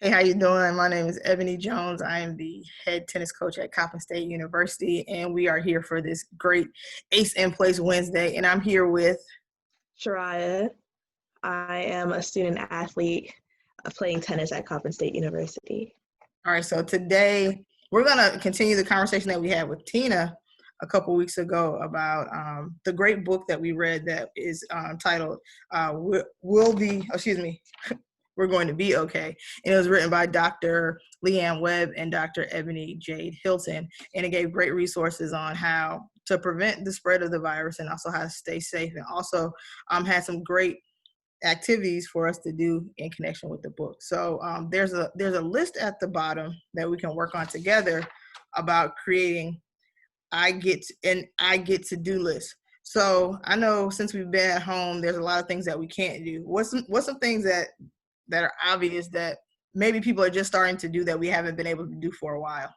Hey, how you doing? My name is Ebony Jones. I am the head tennis coach at Coppin State University, and we are here for this great Ace in Place Wednesday. And I'm here with Shariah. I am a student athlete playing tennis at Coppin State University. All right, so today we're going to continue the conversation that we had with Tina a couple weeks ago about the great book that we read that is titled We're Going to Be Okay. And it was written by Dr. Leigh-Ann Webb and Dr. Ebony Jade Hilton. And it gave great resources on how to prevent the spread of the virus and also how to stay safe. And also had some great activities for us to do in connection with the book. So there's a list at the bottom that we can work on together about creating I get to do lists. So I know since we've been at home, there's a lot of things that we can't do. What's some things that are obvious that maybe people are just starting to do that we haven't been able to do for a while?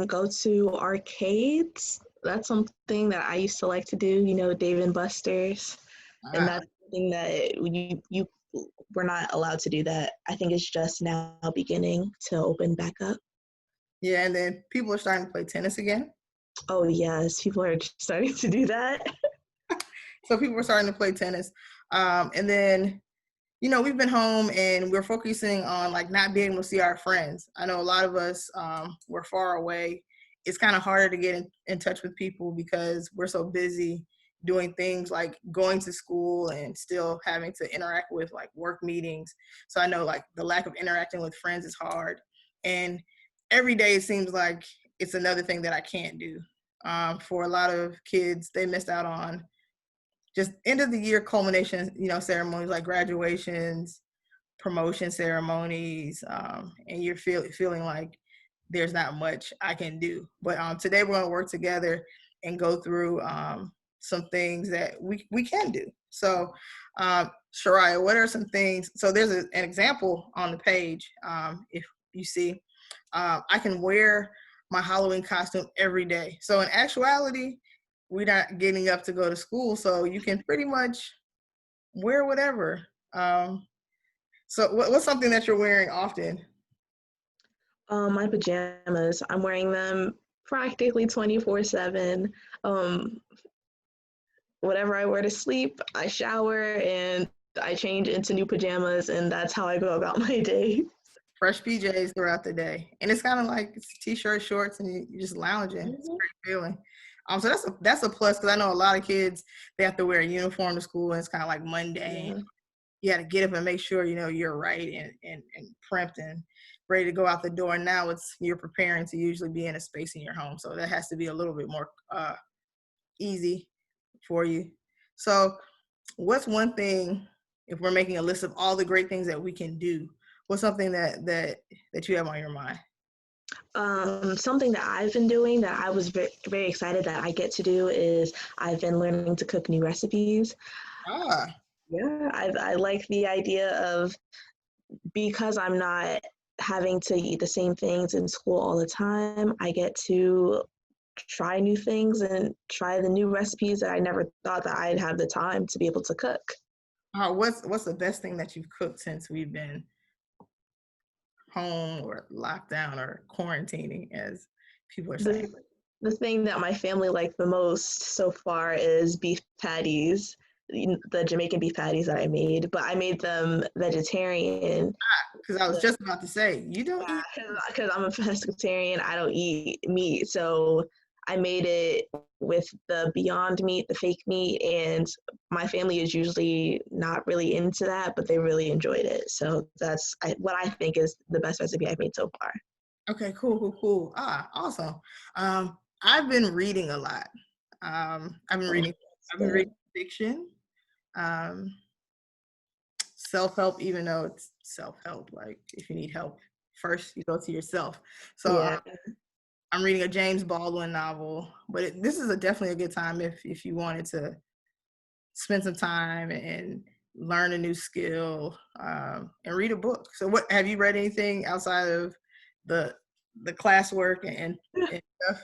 Go to arcades. That's something that I used to like to do, Dave and Buster's. And that's something that we're not allowed to do that. I think it's just now beginning to open back up. Yeah, and then people are starting to play tennis again. Oh, yes, people are starting to do that. So people are starting to play tennis. And then, we've been home and we're focusing on like not being able to see our friends. I know a lot of us, we're far away. It's kind of harder to get in touch with people because we're so busy doing things like going to school and still having to interact with like work meetings. So I know like the lack of interacting with friends is hard. And every day it seems like it's another thing that I can't do. For a lot of kids, they missed out on just end of the year culmination, ceremonies like graduations, promotion ceremonies, and you're feeling like there's not much I can do. But today we're going to work together and go through some things that we can do. So, Shariah, what are some things? So there's an example on the page. If you see, I can wear my Halloween costume every day. So in actuality, we're not getting up to go to school, so you can pretty much wear whatever. So what's something that you're wearing often? My pajamas. I'm wearing them practically 24/7. Whatever I wear to sleep, I shower and I change into new pajamas, and that's how I go about my day. Fresh PJs throughout the day, and it's kind of like it's t-shirt, shorts, and you're just lounging. It's a great feeling. So that's a plus because I know a lot of kids, they have to wear a uniform to school, and it's kind of like mundane. Yeah. You got to get up and make sure you're right and prepped and ready to go out the door. And now you're preparing to usually be in a space in your home, so that has to be a little bit more easy for you. So what's one thing, if we're making a list of all the great things that we can do, what's something that you have on your mind? Something that I've been doing that I was very, very excited that I get to do is I've been learning to cook new recipes. Yeah, I like the idea of, because I'm not having to eat the same things in school all the time, I get to try new things and try the new recipes that I never thought that I'd have the time to be able to cook. What's the best thing that you've cooked since we've been home or locked down or quarantining, as people are saying? The thing that my family liked the most so far is beef patties, the Jamaican beef patties that I made, but I made them vegetarian. Because I was just about to say, you don't eat. Because I'm a pescatarian, I don't eat meat, so I made it with the Beyond Meat, the fake meat, and my family is usually not really into that, but they really enjoyed it. So that's what I think is the best recipe I've made so far. Okay, cool. Awesome. I've been reading a lot. I've been reading fiction, self-help, even though it's self-help. Like if you need help, first you go to yourself. So yeah. I'm reading a James Baldwin novel, but this is definitely a good time if you wanted to spend some time and learn a new skill and read a book. So what have you read anything outside of the classwork and stuff?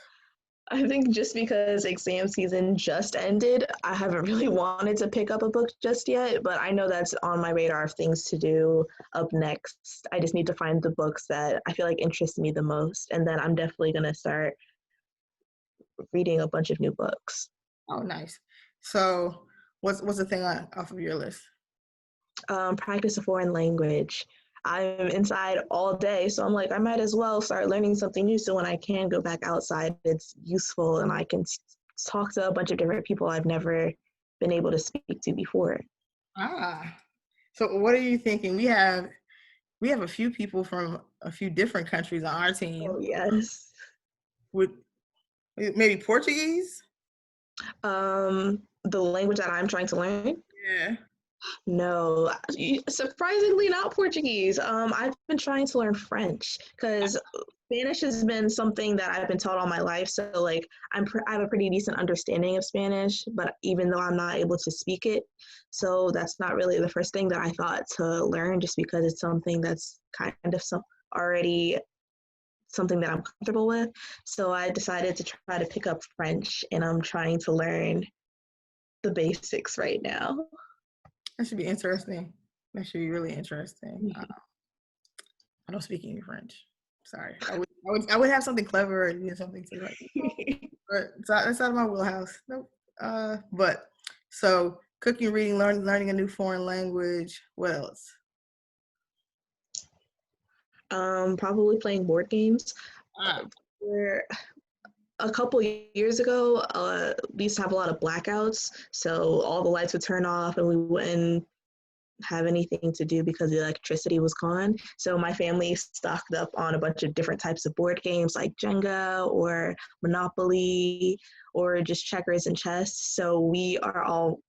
I think just because exam season just ended, I haven't really wanted to pick up a book just yet, but I know that's on my radar of things to do up next. I just need to find the books that I feel like interest me the most, and then I'm definitely going to start reading a bunch of new books. Oh, nice. So what's the thing off of your list? Practice a foreign language. I'm inside all day, so I'm like, I might as well start learning something new so when I can go back outside, it's useful and I can talk to a bunch of different people I've never been able to speak to before. So what are you thinking? We have a few people from a few different countries on our team. Oh, yes. Would maybe Portuguese? The language that I'm trying to learn? Yeah. No, surprisingly not Portuguese. I've been trying to learn French because Spanish has been something that I've been taught all my life. So like I have a pretty decent understanding of Spanish, but even though I'm not able to speak it, so that's not really the first thing that I thought to learn, just because it's something that's kind of already something that I'm comfortable with. So I decided to try to pick up French, and I'm trying to learn the basics right now. That should be interesting. That should be really interesting. I don't speak any French. Sorry. I would have something clever or something to like, but it's out of my wheelhouse. Nope. But so cooking, reading, learning a new foreign language. What else? Probably playing board games. Where a couple years ago, we used to have a lot of blackouts, so all the lights would turn off and we wouldn't have anything to do because the electricity was gone. So my family stocked up on a bunch of different types of board games like Jenga or Monopoly or just checkers and chess. So we are all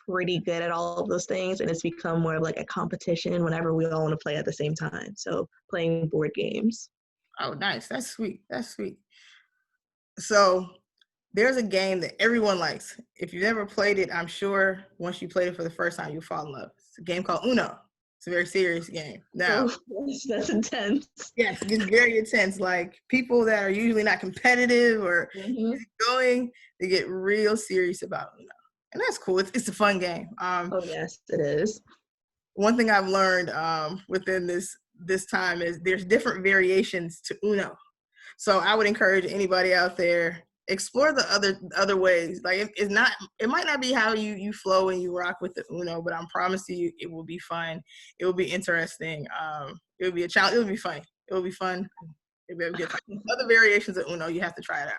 pretty good at all of those things, and it's become more of like a competition whenever we all want to play at the same time. So playing board games. Oh, nice. That's sweet. That's sweet. So there's a game that everyone likes. If you've ever played it, I'm sure once you played it for the first time, you'll fall in love. It's a game called Uno. It's a very serious game. Now, that's intense. Yes, it gets very intense. Like people that are usually not competitive or going, they get real serious about Uno. And that's cool. It's a fun game. Oh, yes, it is. One thing I've learned within this time is there's different variations to Uno. So I would encourage anybody out there, explore the other ways. Like it might not be how you flow and you rock with the Uno, but I'm promising you it will be fun. It will be interesting. It will be a challenge. It will be funny. It will be fun. It'll be a good time. Other variations of Uno, you have to try it out.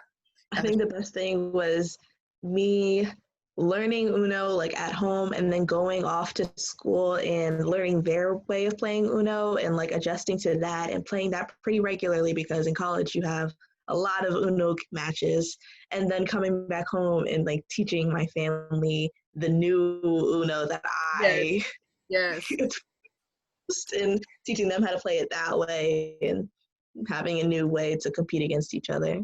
I think the best thing was me learning Uno like at home and then going off to school and learning their way of playing Uno and like adjusting to that and playing that pretty regularly, because in college you have a lot of Uno matches, and then coming back home and like teaching my family the new Uno that I yes. and teaching them how to play it that way and having a new way to compete against each other.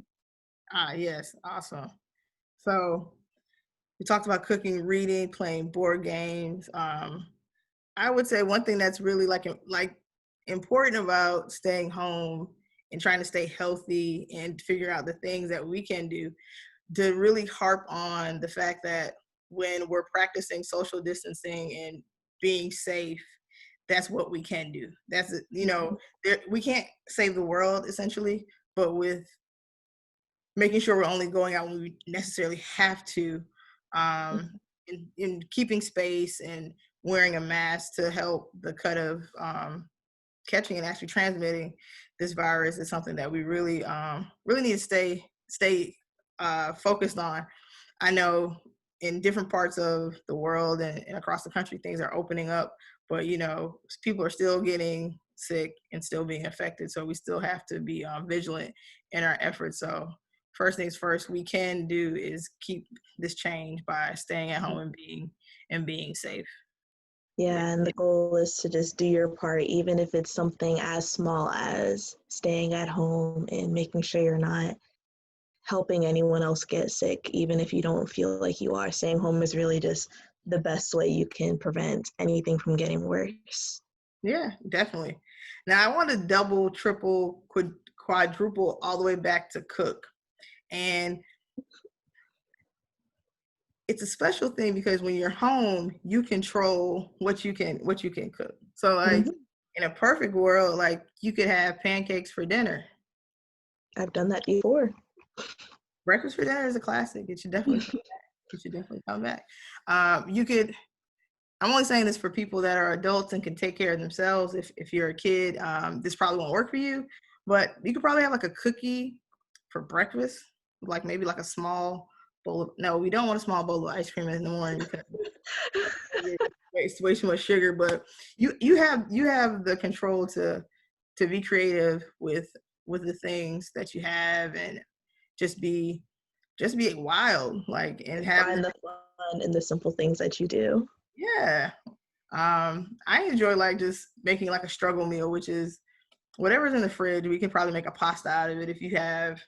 Yes, awesome. So we talked about cooking, reading, playing board games. I would say one thing that's really like important about staying home and trying to stay healthy and figure out the things that we can do to really harp on the fact that when we're practicing social distancing and being safe, that's what we can do. That's, we can't save the world essentially, but with making sure we're only going out when we necessarily have to, in keeping space and wearing a mask to help the cut of catching and actually transmitting this virus is something that we really need to stay focused on. I know in different parts of the world and across the country, things are opening up, but people are still getting sick and still being affected. So we still have to be vigilant in our efforts. So first things first, we can do is keep this change by staying at home and being safe. Yeah, and the goal is to just do your part, even if it's something as small as staying at home and making sure you're not helping anyone else get sick, even if you don't feel like you are. Staying home is really just the best way you can prevent anything from getting worse. Yeah, definitely. Now I want to double, triple, quadruple all the way back to cook. And it's a special thing because when you're home, you control what you can cook. So like in a perfect world, like you could have pancakes for dinner. I've done that before. Breakfast for dinner is a classic. It should definitely come back. It should definitely come back. You could, I'm only saying this for people that are adults and can take care of themselves. If you're a kid, this probably won't work for you, but you could probably have like a cookie for breakfast, like maybe like a small bowl of, no, we don't want a small bowl of ice cream in the morning because it's way too much sugar, but you have the control to be creative with the things that you have and just be wild, like, and have find the fun in the simple things that you do. Yeah. I enjoy like just making like a struggle meal, which is whatever's in the fridge. We can probably make a pasta out of it if you have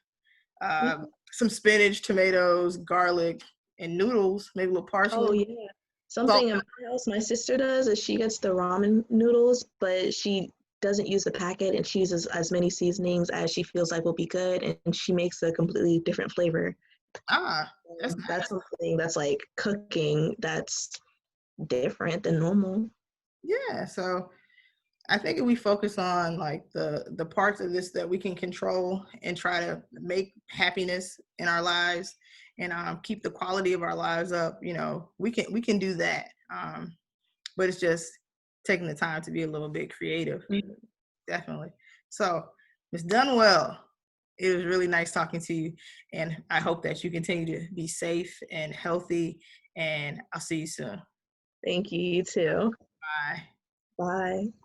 some spinach, tomatoes, garlic, and noodles, maybe a little parsley. Oh yeah. Something in my house my sister does is she gets the ramen noodles, but she doesn't use the packet and she uses as many seasonings as she feels like will be good, and she makes a completely different flavor. That's nice. Something that's like cooking that's different than normal. Yeah, so I think if we focus on like the parts of this that we can control and try to make happiness in our lives and keep the quality of our lives up, you know, we can do that. But it's just taking the time to be a little bit creative. Definitely. So, Ms. Dunwell, it was really nice talking to you, and I hope that you continue to be safe and healthy, and I'll see you soon. Thank you, you too. Bye. Bye.